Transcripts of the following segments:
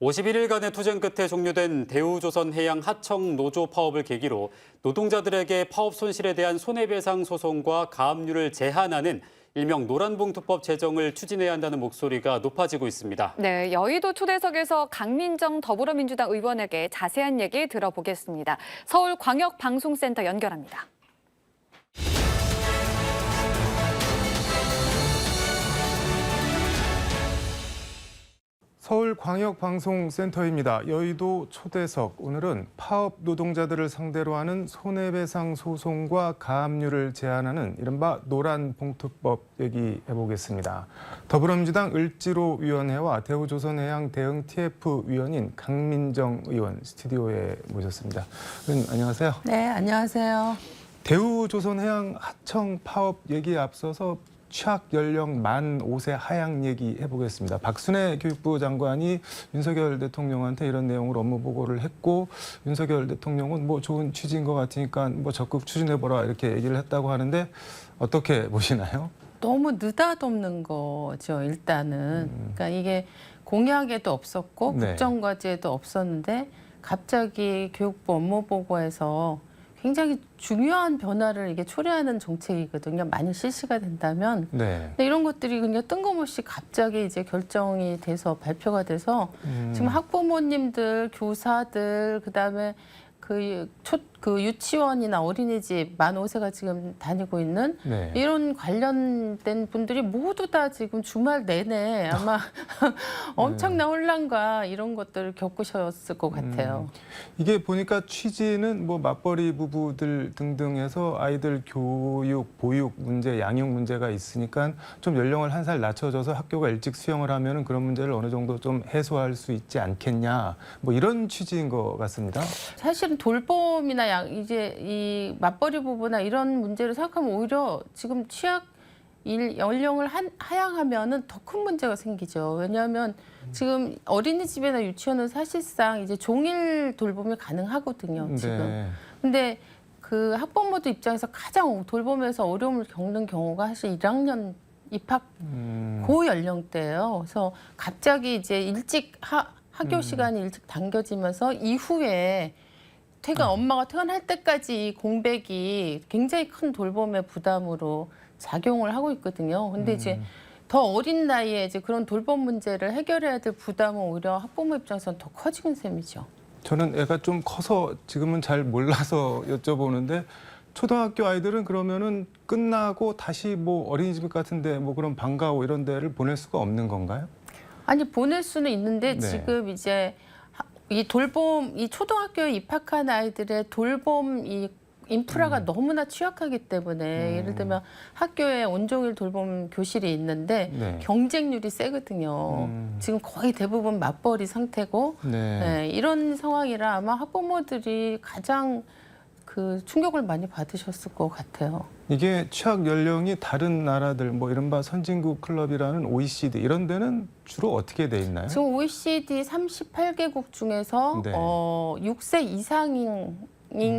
51일간의 투쟁 끝에 종료된 대우조선해양 하청 노조 파업을 계기로 노동자들에게 파업 손실에 대한 손해배상 소송과 가압류를 제한하는 일명 노란봉투법 제정을 추진해야 한다는 목소리가 높아지고 있습니다. 네, 여의도 초대석에서 강민정 더불어민주당 의원에게 자세한 얘기 들어보겠습니다. 서울광역방송센터 연결합니다. 서울광역방송센터입니다. 여의도 초대석, 오늘은 파업 노동자들을 상대로 하는 손해배상 소송과 가압류를 제한하는 이른바 노란봉투법 얘기해보겠습니다. 더불어민주당 을지로위원회와 대우조선해양 대응 TF 위원인 강민정 의원 스튜디오에 모셨습니다. 의원님 안녕하세요. 네, 안녕하세요. 대우조선해양 하청 파업 얘기에 앞서서 취학 연령 만 5세 하향 얘기 해보겠습니다. 박순애 교육부 장관이 윤석열 대통령한테 이런 내용으로 업무 보고를 했고, 윤석열 대통령은 뭐 좋은 취지인 것 같으니까 뭐 적극 추진해보라 이렇게 얘기를 했다고 하는데 어떻게 보시나요? 너무 느닷없는 거죠, 일단은. 그러니까 이게 공약에도 없었고 네. 국정과제에도 없었는데 갑자기 교육부 업무 보고에서 굉장히 중요한 변화를 이게 초래하는 정책이거든요. 만약 실시가 된다면. 네. 근데 이런 것들이 그냥 뜬금없이 갑자기 이제 결정이 돼서 발표가 돼서 지금 학부모님들, 교사들, 그다음에 그 유치원이나 어린이집 만 5세가 지금 다니고 있는 네. 이런 관련된 분들이 모두 다 지금 주말 내내 아마 엄청난 혼란과 이런 것들을 겪으셨을 것 같아요. 이게 보니까 취지는 뭐 맞벌이 부부들 등등 해서 아이들 교육, 보육 문제, 양육 문제가 있으니까 좀 연령을 한 살 낮춰줘서 학교가 일찍 수용을 하면은 그런 문제를 어느 정도 좀 해소할 수 있지 않겠냐. 뭐 이런 취지인 것 같습니다. 사실은 돌봄이나 이제 이 맞벌이 부부나 이런 문제를 생각하면 오히려 지금 취약 연령을 하향하면은 더 큰 문제가 생기죠. 왜냐하면 지금 어린이집이나 유치원은 사실상 이제 종일 돌봄이 가능하거든요. 지금. 네. 근데 그 학부모들 입장에서 가장 돌봄에서 어려움을 겪는 경우가 사실 1학년 입학 고 연령대예요. 그래서 갑자기 이제 일찍 학교 시간이 일찍 당겨지면서 이후에 엄마가 퇴근할 때까지 이 공백이 굉장히 큰 돌봄의 부담으로 작용을 하고 있거든요. 근데 이제 더 어린 나이에 이제 그런 돌봄 문제를 해결해야 될 부담은 오히려 학부모 입장에서는 더 커지는 셈이죠. 저는 애가 좀 커서 지금은 잘 몰라서 여쭤보는데 초등학교 아이들은 그러면은 끝나고 다시 뭐 어린이집 같은데 뭐 그런 방과후 이런 데를 보낼 수가 없는 건가요? 아니 보낼 수는 있는데 네. 지금 이제 이 돌봄, 이 초등학교에 입학한 아이들의 돌봄 이 인프라가 너무나 취약하기 때문에 예를 들면 학교에 온종일 돌봄 교실이 있는데 네. 경쟁률이 세거든요. 지금 거의 대부분 맞벌이 상태고 네. 네, 이런 상황이라 아마 학부모들이 가장 그 충격을 많이 받으셨을 것 같아요. 이게 취학 연령이 다른 나라들 뭐 이른바 선진국 클럽이라는 OECD 이런 데는 주로 어떻게 돼 있나요? 지금 OECD 38개국 중에서 네. 6세 이상인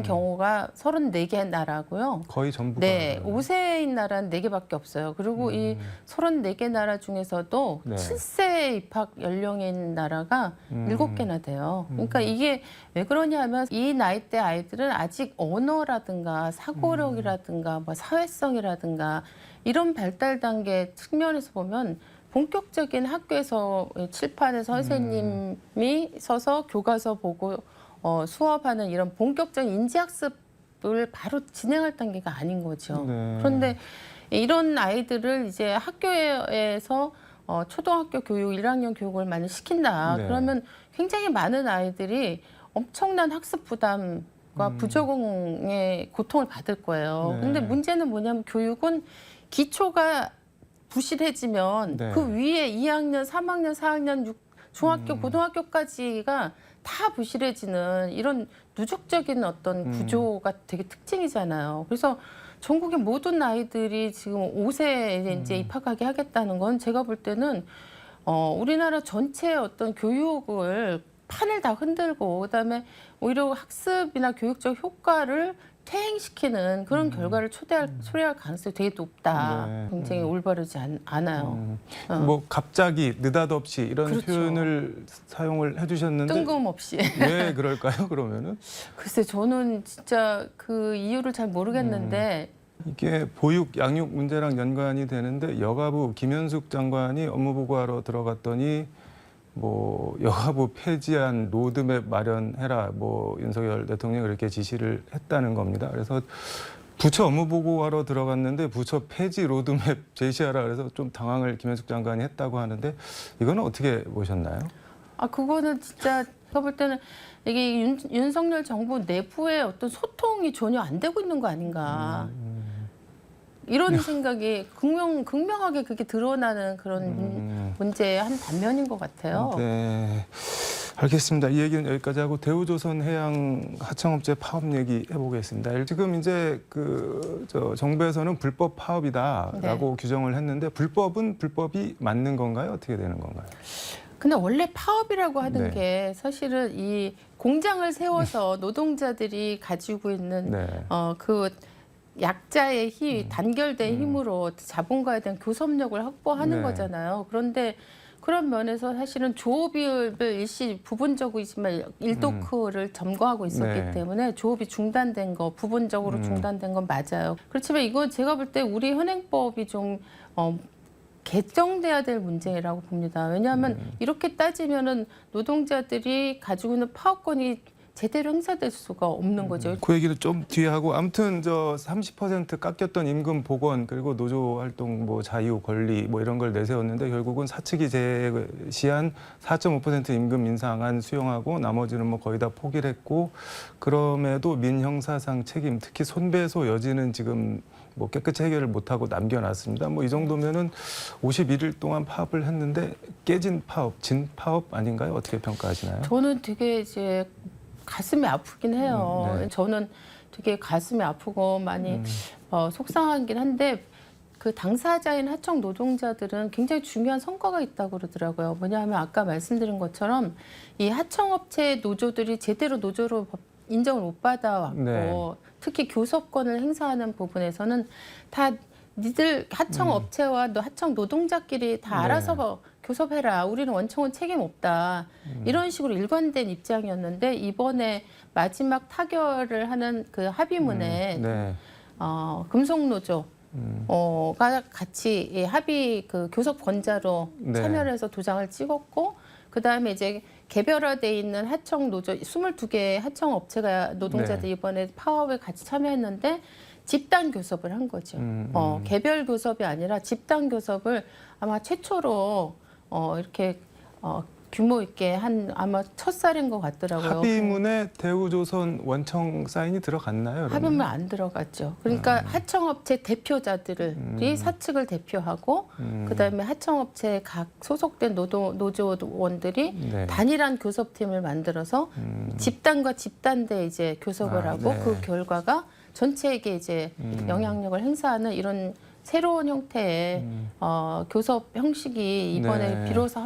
경우가 34개 나라고요. 거의 전부가. 네, 5세인 나라는 4개밖에 없어요. 그리고 이 34개 나라 중에서도 네. 7세 입학 연령인 나라가 7개나 돼요. 그러니까 이게 왜 그러냐 하면 이 나이대 아이들은 아직 언어라든가 사고력이라든가 뭐 사회성이라든가 이런 발달 단계 측면에서 보면 본격적인 학교에서 칠판에 선생님이 서서 교과서 보고 수업하는 이런 본격적인 인지학습을 바로 진행할 단계가 아닌 거죠. 네. 그런데 이런 아이들을 이제 학교에서 초등학교 교육, 1학년 교육을 많이 시킨다. 네. 그러면 굉장히 많은 아이들이 엄청난 학습 부담과 부적응의 고통을 받을 거예요. 네. 근데 문제는 뭐냐면 교육은 기초가 부실해지면 네. 그 위에 2학년, 3학년, 4학년, 중학교, 고등학교까지가 다 부실해지는 이런 누적적인 어떤 구조가 되게 특징이잖아요. 그래서 전국의 모든 아이들이 지금 5세에 이제 입학하게 하겠다는 건 제가 볼 때는 우리나라 전체의 어떤 교육을 판을 다 흔들고 그다음에 오히려 학습이나 교육적 효과를 퇴행시키는 그런 결과를 초래할 가능성이 되게 높다. 네. 굉장히 올바르지 않아요. 뭐 갑자기 느닷없이 이런 그렇죠. 표현을 사용을 해주셨는데 뜬금없이. 왜 그럴까요? 그러면은 글쎄 저는 진짜 그 이유를 잘 모르겠는데 이게 보육 양육 문제랑 연관이 되는데 여가부 김현숙 장관이 업무 보고하러 들어갔더니 뭐 여가부 폐지안 로드맵 마련해라 뭐 윤석열 대통령이 그렇게 지시를 했다는 겁니다. 그래서 부처 업무 보고하러 들어갔는데 부처 폐지 로드맵 제시하라 그래서 좀 당황을 김현숙 장관이 했다고 하는데 이거는 어떻게 보셨나요? 아 그거는 진짜 제가 볼 때는 이게 윤석열 정부 내부의 어떤 소통이 전혀 안 되고 있는 거 아닌가. 이런 생각이 극명하게 그게 드러나는 그런 문제의 한 단면인 것 같아요. 네, 알겠습니다. 이 얘기는 여기까지 하고 대우조선해양 하청업체 파업 얘기 해보겠습니다. 지금 이제 정부에서는 불법 파업이다라고 규정을 했는데 불법은 불법이 맞는 건가요? 어떻게 되는 건가요? 근데 원래 파업이라고 하는 네. 게 사실은 이 공장을 세워서 노동자들이 가지고 있는 네. 그 약자의 힘, 단결된 힘으로 자본가에 대한 교섭력을 확보하는 네. 거잖아요. 그런데 그런 면에서 사실은 조업을 일시 부분적이지만 일도크를 점거하고 있었기 네. 때문에 조업이 중단된 거, 부분적으로 중단된 건 맞아요. 그렇지만 이건 제가 볼 때 우리 현행법이 좀 개정돼야 될 문제라고 봅니다. 왜냐하면 이렇게 따지면은 노동자들이 가지고 있는 파업권이 제대로 행사될 수가 없는 거죠. 그 얘기를 좀 뒤에 하고 아무튼 30% 깎였던 임금 복원 그리고 노조 활동 뭐 자유 권리 뭐 이런 걸 내세웠는데 결국은 사측이 제시한 4.5% 임금 인상안 수용하고 나머지는 뭐 거의 다 포기를 했고 그럼에도 민형사상 책임 특히 손배소 여지는 지금 뭐 깨끗이 해결을 못하고 남겨놨습니다. 뭐 이 정도면은 51일 동안 파업을 했는데 깨진 파업, 진 파업 아닌가요? 어떻게 평가하시나요? 저는 되게 이제 가슴이 아프긴 해요. 네. 저는 되게 가슴이 아프고 많이 속상하긴 한데 그 당사자인 하청 노동자들은 굉장히 중요한 성과가 있다고 그러더라고요. 뭐냐면 아까 말씀드린 것처럼 이 하청업체 노조들이 제대로 노조로 인정을 못 받아왔고 네. 특히 교섭권을 행사하는 부분에서는 다 니들 하청업체와 하청 노동자끼리 다 네. 알아서 교섭해라. 우리는 원청은 책임 없다. 이런 식으로 일관된 입장이었는데 이번에 마지막 타결을 하는 그 합의문에 네. 금속노조 가 같이 이 합의 그 교섭권자로 네. 참여를 해서 도장을 찍었고 그다음에 이제 개별화돼 있는 하청 노조 22개의 하청 업체가 노동자들이 네. 이번에 파업에 같이 참여했는데 집단 교섭을 한 거죠. 개별 교섭이 아니라 집단 교섭을 아마 최초로 이렇게 규모 있게 한 아마 첫살인 것 같더라고요. 합의문에 대우조선 원청 사인이 들어갔나요? 그러면? 합의문 안 들어갔죠. 그러니까 하청업체 대표자들이 사측을 대표하고 그다음에 하청업체 각 소속된 노조원들이 네. 단일한 교섭팀을 만들어서 집단과 집단대 이제 교섭을 하고 네. 그 결과가 전체에게 이제 영향력을 행사하는 이런 새로운 형태의 교섭 형식이 이번에 네. 비로소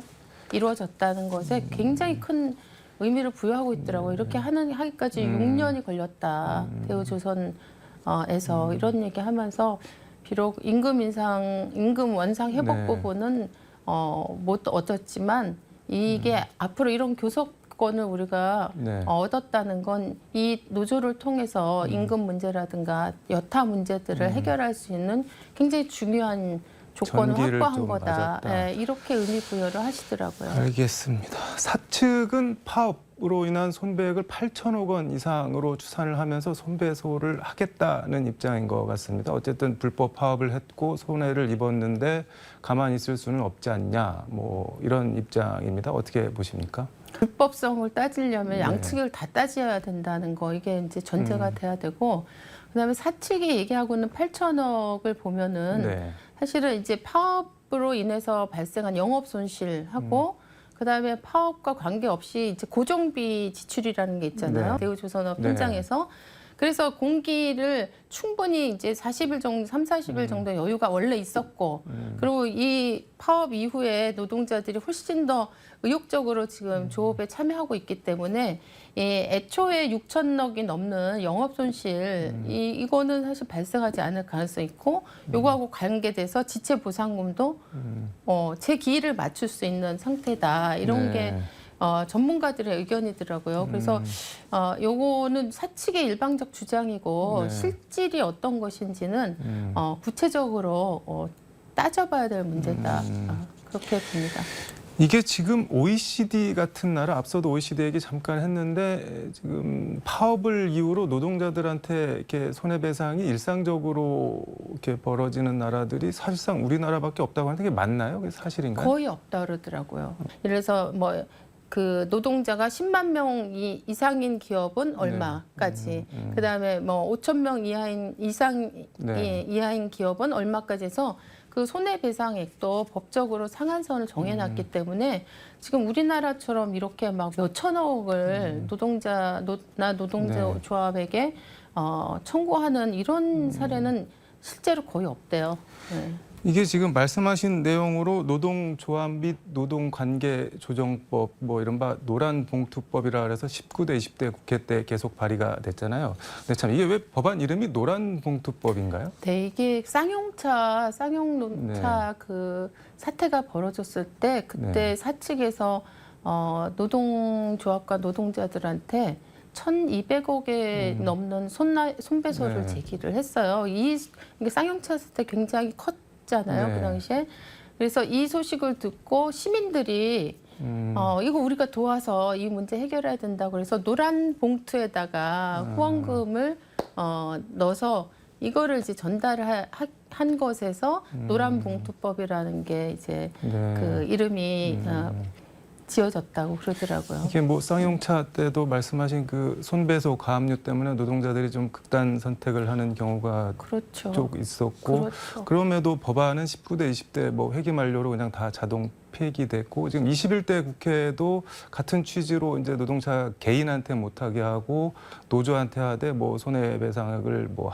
이루어졌다는 것에 굉장히 큰 의미를 부여하고 있더라고요. 이렇게 하기까지 6년이 걸렸다. 대우조선에서 이런 얘기하면서 비록 임금 완상 회복 네. 부분은 못 얻었지만 이게 앞으로 이런 교섭권을 우리가 네. 얻었다는 건 이 노조를 통해서 임금 문제라든가 여타 문제들을 해결할 수 있는 굉장히 중요한 조건을 전기를 확보한 좀 거다. 맞았다. 예, 이렇게 의미 부여를 하시더라고요. 알겠습니다. 사측은 파업으로 인한 손배액을 8천억 원 이상으로 추산을 하면서 손배소를 하겠다는 입장인 것 같습니다. 어쨌든 불법 파업을 했고 손해를 입었는데 가만히 있을 수는 없지 않냐, 뭐 이런 입장입니다. 어떻게 보십니까? 불법성을 따지려면 네. 양측을 다 따져야 된다는 거 이게 이제 전제가 돼야 되고 그다음에 사측이 얘기하고 있는 8천억을 보면은 네. 사실은 이제 파업으로 인해서 발생한 영업 손실하고 그다음에 파업과 관계없이 이제 고정비 지출이라는 게 있잖아요. 네. 대우조선업 네. 현장에서 그래서 공기를 충분히 이제 40일 정도, 3, 40일 정도 여유가 원래 있었고, 그리고 이 파업 이후에 노동자들이 훨씬 더 의욕적으로 지금 조업에 참여하고 있기 때문에 애초에 6천억이 넘는 영업 손실 이거는 사실 발생하지 않을 가능성이 있고, 요거하고 관계돼서 지체 보상금도 제 기일을 맞출 수 있는 상태다. 이런 네. 게 전문가들의 의견이더라고요. 그래서 요거는 사측의 일방적 주장이고 네. 실질이 어떤 것인지는 구체적으로 따져봐야 될 문제다. 그렇게 봅니다. 이게 지금 OECD 같은 나라, 앞서도 OECD 얘기 잠깐 했는데 지금 파업을 이유로 노동자들한테 이렇게 손해배상이 일상적으로 이렇게 벌어지는 나라들이 사실상 우리나라밖에 없다고 하는데 그게 맞나요? 그게 사실인가요? 거의 없다 그러더라고요. 그래서 뭐 그 노동자가 10만 명 이상인 기업은 얼마까지, 그다음에 뭐 5천 명 이하인 기업은 얼마까지 해서 그 손해배상액도 법적으로 상한선을 정해놨기 때문에 지금 우리나라처럼 이렇게 막 몇천억을 노동자 조합에게 청구하는 이런 사례는 실제로 거의 없대요. 네. 이게 지금 말씀하신 내용으로 노동조합 및 노동관계조정법 뭐 이른바 노란봉투법이라 그래서 19대 20대 국회 때 계속 발의가 됐잖아요. 근데 참 이게 왜 법안 이름이 노란봉투법인가요? 네, 이게 쌍용차 그 사태가 벌어졌을 때 그때 사측에서 노동조합과 노동자들한테 1,200억에 넘는 손배소를 네. 제기를 했어요. 이게 쌍용차 사태 굉장히 컸잖아요. 네. 그 당시에. 그래서 이 소식을 듣고 시민들이 이거 우리가 도와서 이 문제 해결해야 된다고 그래서 노란 봉투에다가 후원금을 넣어서 이거를 이제 전달을 한 것에서 노란 봉투법이라는 게 이제 그 이름이 지어졌다고 그러더라고요. 이게 뭐 쌍용차 때도 말씀하신 그 손배소 가압류 때문에 노동자들이 좀 극단 선택을 하는 경우가 그렇죠. 쪽 있었고 그렇죠. 그럼에도 법안은 19대 20대 뭐 회기 만료로 그냥 다 자동 폐기됐고 지금 21대 국회도 같은 취지로 이제 노동자 개인한테 못하게 하고 노조한테 하되 뭐 손해배상액을 뭐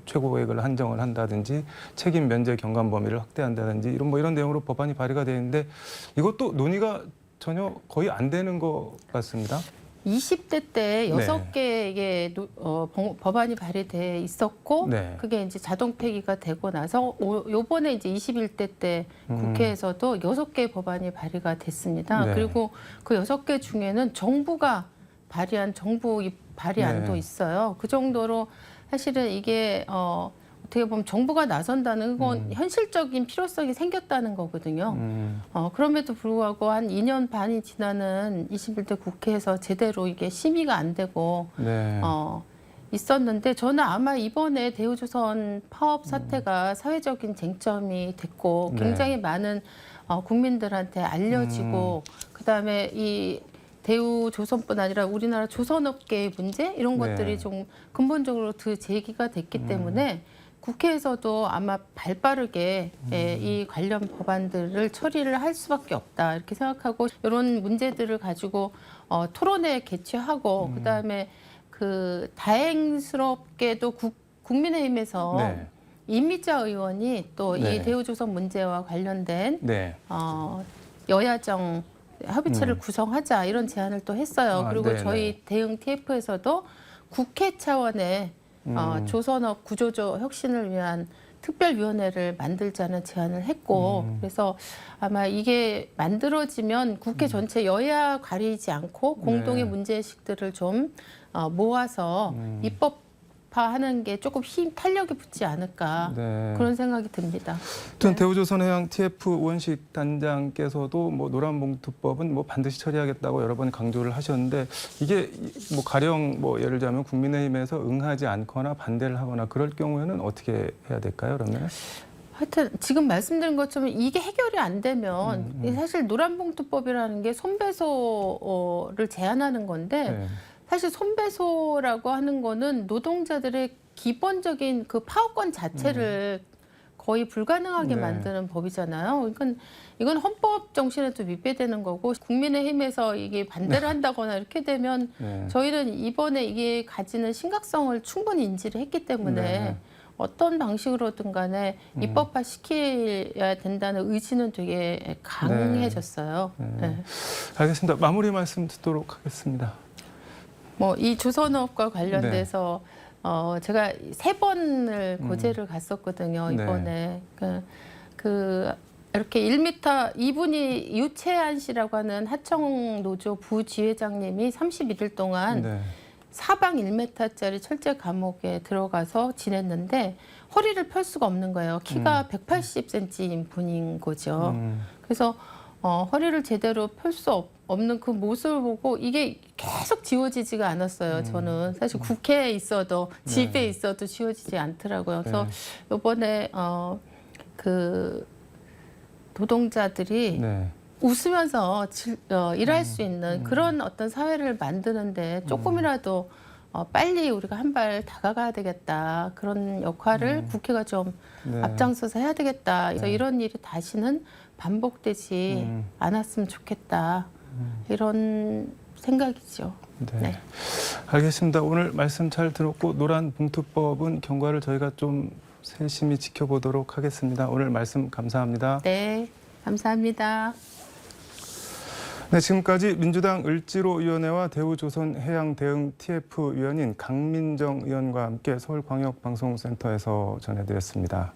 최고액을 한정을 한다든지 책임 면제 경감 범위를 확대한다든지 이런 내용으로 법안이 발의가 돼 있는데 이것도 논의가 전혀 거의 안 되는 것 같습니다. 20대 때 6개의 법안이 발의돼 있었고 네. 그게 이제 자동 폐기가 되고 나서 요번에 이제 21대 때 국회에서도 6개의 법안이 발의가 됐습니다. 네. 그리고 그 6개 중에는 정부가 발의한 정부 발의안도 네. 있어요. 그 정도로 사실은 이게 어떻게 보면 정부가 나선다는 건 현실적인 필요성이 생겼다는 거거든요. 그럼에도 불구하고 한 2년 반이 지나는 21대 국회에서 제대로 이게 심의가 안 되고 네. 있었는데 저는 아마 이번에 대우조선 파업 사태가 사회적인 쟁점이 됐고 굉장히 많은 국민들한테 알려지고 그다음에 이 대우조선뿐 아니라 우리나라 조선업계의 문제 이런 것들이 좀 근본적으로 제기가 됐기 때문에 국회에서도 아마 발빠르게 이 관련 법안들을 처리를 할 수밖에 없다 이렇게 생각하고 이런 문제들을 가지고 토론회 개최하고 그다음에 그 다행스럽게도 국민의힘에서 이미자 의원이 또 이 대우조선 문제와 관련된 여야정 협의체를 구성하자 이런 제안을 또 했어요. 그리고 저희 대응 TF에서도 국회 차원의 조선업 구조조 혁신을 위한 특별위원회를 만들자는 제안을 했고 그래서 아마 이게 만들어지면 국회 전체 여야 가리지 않고 공동의 문제의식들을 좀 모아서 입법화하는 게 조금 탄력이 붙지 않을까 그런 생각이 듭니다. 아무튼 대우조선해양 TF 원식 단장께서도 뭐 노란봉투법은 뭐 반드시 처리하겠다고 여러 번 강조를 하셨는데 이게 뭐 가령 뭐 예를 들자면 국민의힘에서 응하지 않거나 반대를 하거나 그럴 경우에는 어떻게 해야 될까요? 그러면? 하여튼 지금 말씀드린 것처럼 이게 해결이 안 되면 사실 노란봉투법이라는 게 손배소를 제한하는 건데 사실 손배소라고 하는 거는 노동자들의 기본적인 그 파업권 자체를 거의 불가능하게 네. 만드는 법이잖아요. 이건 헌법 정신에도 위배되는 거고 국민의힘에서 이게 반대를 한다거나 이렇게 되면 네. 저희는 이번에 이게 가지는 심각성을 충분히 인지를 했기 때문에 네. 어떤 방식으로든 간에 입법화 시켜야 된다는 의지는 되게 강해졌어요. 네. 네. 알겠습니다. 마무리 말씀 듣도록 하겠습니다. 뭐 이 조선업과 관련돼서 제가 3번을 고재를 갔었거든요. 이번에 이렇게 1m 이분이 유채한 씨라고 하는 하청 노조 부지회장님이 31일 동안 네. 사방 1m짜리 철제 감옥에 들어가서 지냈는데 허리를 펼 수가 없는 거예요. 키가 180cm인 분인 거죠. 그래서 허리를 제대로 펼 수 없는 그 모습을 보고 이게 계속 지워지지가 않았어요. 저는 사실 국회에 있어도 집에 있어도 지워지지 않더라고요. 그래서 이번에 그 노동자들이 네. 웃으면서 일할 수 있는 그런 어떤 사회를 만드는데 조금이라도 빨리 우리가 한 발 다가가야 되겠다. 그런 역할을 국회가 좀 네. 앞장서서 해야 되겠다. 그래서 이런 일이 다시는 반복되지 않았으면 좋겠다. 이런 생각이죠. 네. 네. 알겠습니다. 오늘 말씀 잘 들었고 노란봉투법은 경과를 저희가 좀 세심히 지켜보도록 하겠습니다. 오늘 말씀 감사합니다. 네, 감사합니다. 네, 지금까지 민주당 을지로위원회와 대우조선해양대응 TF위원인 강민정 의원과 함께 서울광역방송센터에서 전해드렸습니다.